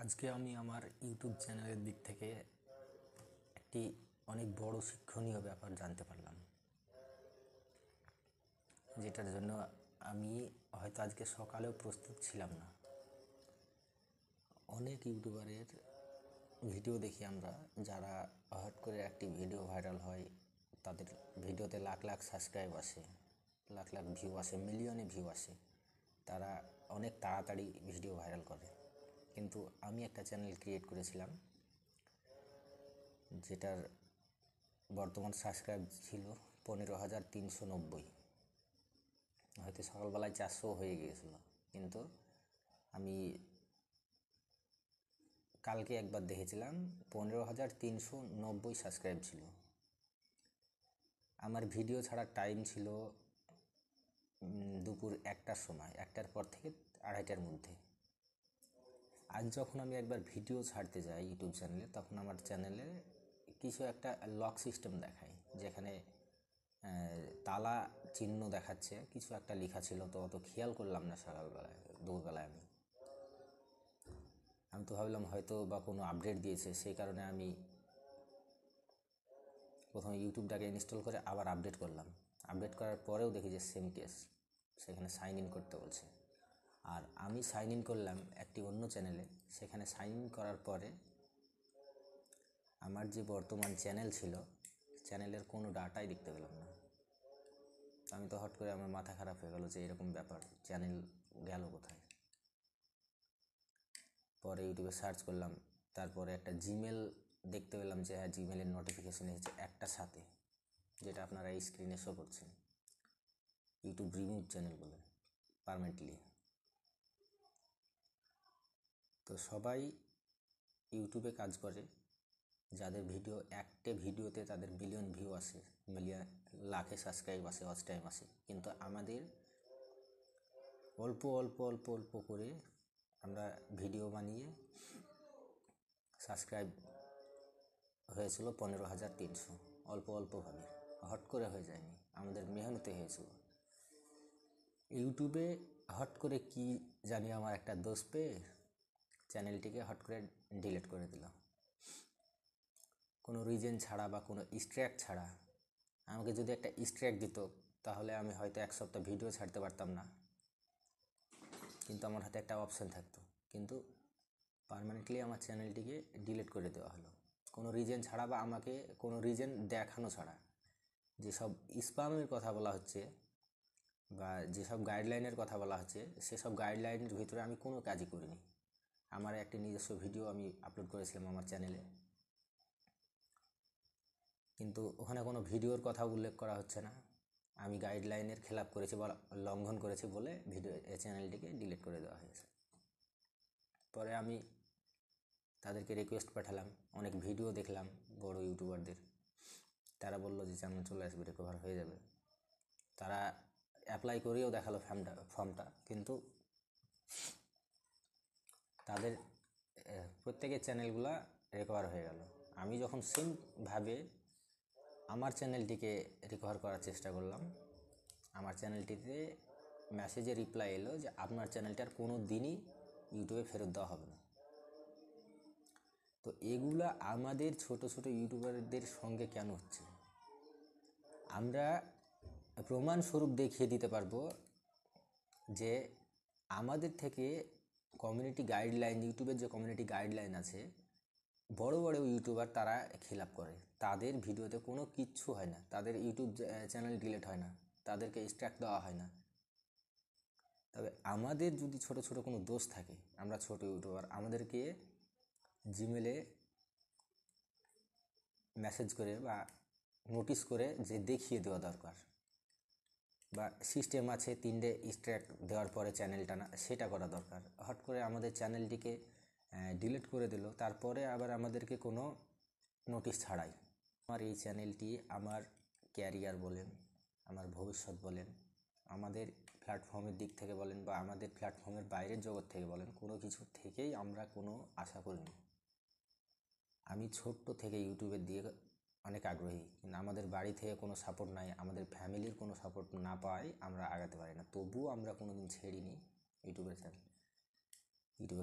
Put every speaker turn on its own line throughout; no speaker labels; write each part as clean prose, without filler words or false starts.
আজকে আমি আমার ইউটিউব চ্যানেলের দিক থেকে একটি অনেক বড় শিক্ষণীয় ব্যাপার জানতে পারলাম, যেটার জন্য আমি হয়তো আজকে সকালেও প্রস্তুত ছিলাম না। অনেক ইউটিউবারের ভিডিও দেখি আমরা, যারা হঠাৎ করে একটি ভিডিও ভাইরাল হয়, তাদের ভিডিওতে লাখ লাখ সাবস্ক্রাইব আসে, লাখ লাখ ভিউ আসে, মিলিয়নে ভিউ আসে, তারা অনেক তাড়াতাড়ি ভিডিও ভাইরাল করে। কিন্তু আমি একটা চ্যানেল ক্রিয়েট করেছিলাম যেটার বর্তমান সাবস্ক্রাইব ছিল 15,390। হয়তো সকালবেলায় 400 হয়ে গিয়েছিল, কিন্তু আমি কালকে একবার দেখেছিলাম 15,390 সাবস্ক্রাইব ছিল। আমার ভিডিও ছাড়ার টাইম ছিল দুপুর 1টার সময়, 1টার পর থেকে 2:30টার মধ্যে। আজ যখন আমি একবার ভিডিও ছাড়তে যাই ইউটিউব চ্যানেলে, তখন আমার চ্যানেলে কিছু একটা লক সিস্টেম দেখায়, যেখানে তালা চিহ্ন দেখাচ্ছে, কিছু একটা লেখা ছিল, তো অত খেয়াল করলাম না সকালবেলায়, দুপুরবেলায় আমি তো ভাবলাম হয়তো বা কোনো আপডেট দিয়েছে, সেই কারণে আমি প্রথমে ইউটিউবটাকে ইনস্টল করে আবার আপডেট করলাম। আপডেট করার পরেও দেখি যে সেম কেস, সেখানে সাইন ইন করতে বলছে। আর আমি সাইন ইন করলাম একটি অন্য চ্যানেলে, সেখানে সাইন ইন করার পরে আমার যে বর্তমান চ্যানেল ছিল, চ্যানেলের কোনো ডাটাই দেখতে পেলাম না। আমি তো হট করে আমার মাথা খারাপ হয়ে গেল যে এরকম ব্যাপার, চ্যানেল গেল কোথায়। পরে ইউটিউবে সার্চ করলাম, তারপরে একটা জিমেল দেখতে পেলাম যে হ্যাঁ, জিমেলের নোটিফিকেশান এসেছে একটার সাথে, যেটা আপনারা এই স্ক্রিনে শো করছেন, ইউটিউব রিমুভ চ্যানেল বলে পারমানেন্টলি। তো সবাই ইউটিউবে কাজ করে যাদের ভিডিও, একটা ভিডিওতে তাদের বিলিয়ন ভিউ আসে, মিলিয়ন লাখে সাবস্ক্রাইব আসে, ওয়াচ টাইম আসে, কিন্তু আমাদের অল্প অল্প অল্প অল্প করে আমরা ভিডিও বানিয়ে সাবস্ক্রাইব হয়েছিল 15,300, অল্প অল্পভাবে, হট করে হয়ে যায়নি, আমাদের মেহনতে হয়েছিল। ইউটিউবে হট করে কি জানি আমার একটা দোষ পেয়ে চ্যানেলটিকে হট করে ডিলিট করে দিল, কোনো রিজন ছাড়া বা কোনো স্ট্র্যাক ছাড়া। আমাকে যদি একটা স্ট্র্যাক দিত, তাহলে আমি হয়তো 1 সপ্তাহ ভিডিও ছাড়তে পারতাম না, কিন্তু আমার হাতে একটা অপশান থাকতো। কিন্তু পার্মানেন্টলি আমার চ্যানেলটিকে ডিলিট করে দেওয়া হলো, কোনো রিজন ছাড়া বা আমাকে কোনো রিজন দেখানো ছাড়া। যেসব স্প্যামের কথা বলা হচ্ছে বা যেসব গাইডলাইনের কথা বলা হচ্ছে, সেসব গাইডলাইনের ভিতরে আমি কোনো কাজই করিনি। আমার একটি নিজস্ব ভিডিও আমি আপলোড করেছিলাম আমার চ্যানেলে, কিন্তু ওখানে কোনো ভিডিওর কথা উল্লেখ করা হচ্ছে না। আমি গাইডলাইনের খেলাপ করেছি বা লঙ্ঘন করেছি বলে চ্যানেলটিকে ডিলিট করে দেওয়া হয়েছে। পরে আমি তাদেরকে রিকোয়েস্ট পাঠালাম, অনেক ভিডিও দেখলাম বড় ইউটিউবারদের, তারা বললো যে চ্যানেল চলে আসবে, রিকভার হয়ে যাবে। তারা অ্যাপ্লাই করেও দেখালো ফর্মটা, কিন্তু তাদের প্রত্যেকের চ্যানেলগুলো রিকভার হয়ে গেল। আমি যখন সেমভাবে আমার চ্যানেলটিকে রিকভার করার চেষ্টা করলাম, আমার চ্যানেলটিতে মেসেজে রিপ্লাই এলো যে আপনার চ্যানেলটার কোনো দিনই ইউটিউবে ফেরত দেওয়া হবে না। তো এগুলো আমাদের ছোট ছোট ইউটিউবারদের সঙ্গে কেন হচ্ছে? আমরা প্রমাণস্বরূপ দেখিয়ে দিতে পারবো যে আমাদের থেকে কমিউনিটি গাইডলাইন, ইউটিউবের যে কমিউনিটি গাইডলাইন আছে, বড় বড় ইউটিউবার তারা খিলাপ করে, তাদের ভিডিওতে কোনো কিচ্ছু হয় না, তাদের ইউটিউব চ্যানেল ডিলিট হয় না, তাদেরকে স্ট্রাইক দেওয়া হয় না। তবে আমাদের যদি ছোট ছোট কোনো দোষ থাকে, আমরা ছোট ইউটিউবার, আমাদেরকে জিমেলে মেসেজ করে বা নোটিশ করে যে দেখিয়ে দেওয়া দরকার, বা সিস্টেম আছে 3টে স্ট্রাইক দেওয়ার পরে চ্যানেলটা না, সেটা করা দরকার। হট করে আমাদের চ্যানেলটিকে ডিলিট করে দিল, তারপরে আবার আমাদেরকে কোনো নোটিশ ছাড়াই। আমার এই চ্যানেলটি আমার ক্যারিয়ার বলেন, আমার ভবিষ্যৎ বলেন, আমাদের প্ল্যাটফর্মের দিক থেকে বলেন, বা আমাদের প্ল্যাটফর্মের বাইরের জগৎ থেকে বলেন, কোনো কিছু থেকেই আমরা কোনো আশা করিনি। আমি ছোট্ট থেকে ইউটিউবের দিয়ে অনেক আগ্রহী, কিন্তু আমাদের বাড়ি থেকে কোনো সাপোর্ট নাই, আমাদের ফ্যামিলির কোনো সাপোর্ট না পাওয়ায় আমরা আগাতে পারি না। তবুও আমরা কোনো দিন ছেড়িনি ইউটিউবে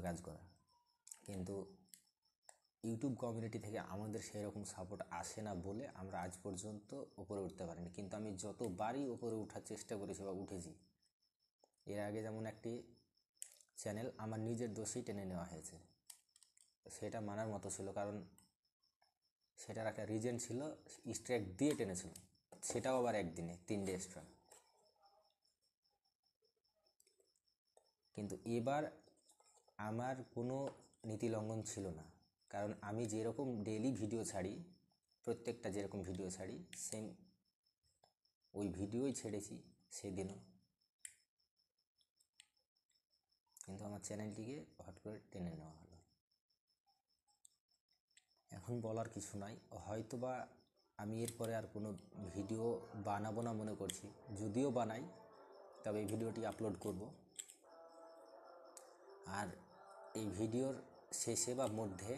কাজ করা। কিন্তু ইউটিউব কমিউনিটি থেকে আমাদের সেই রকম সাপোর্ট আসে না বলে আমরা আজ পর্যন্ত উপরে উঠতে পারিনি। কিন্তু আমি যতবারই উপরে ওঠার চেষ্টা করেছি বা উঠেছি, এর আগে যেমন একটি চ্যানেল আমার নিজের দোষেই টেনে নেওয়া হয়েছে, সেটা মানার মতো ছিল, কারণ সেটার একটা রিজন ছিল, স্ট্রাইক দিয়ে টেনেছিল, সেটাও আবার একদিনে 3 ডে এক্সট্রা। কিন্তু এবার আমার কোনো নীতি লঙ্ঘন ছিল না, কারণ আমি যেরকম ডেইলি ভিডিও ছাড়ি, প্রত্যেকটা যেরকম ভিডিও ছাড়ি সেম ওই ভিডিওই ছেড়েছি সেদিনও। কিন্তু আমার চ্যানেলটিকে হট করে টেনে নেওয়া হলো। এখন বলার কিছু নাই, হয়তোবা আমি এরপরে আর কোনো ভিডিও বানাবো না মনে করছি, যদিও বানাই তবে এই ভিডিওটি আপলোড করব। আর এই ভিডিওর শেষে বা মধ্যে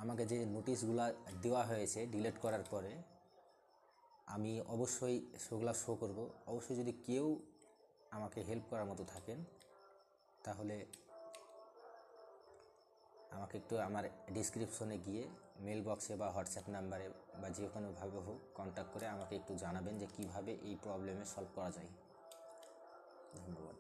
আমাকে যে নোটিশগুলো দেওয়া হয়েছে ডিলিট করার পরে, আমি অবশ্যই সেগুলো শো করব। অবশ্যই যদি কেউ আমাকে হেল্প করার মতো থাকেন তাহলে আমাকে একটু আমার ডিসক্রিপশনে গিয়ে মেল বক্সে বা হোয়াটসঅ্যাপ নাম্বারে বা যে কোনোভাবে হোক কন্ট্যাক্ট করে আমাকে একটু জানাবেন যে কীভাবে এই প্রবলেমে সলভ করা যায়। ধন্যবাদ।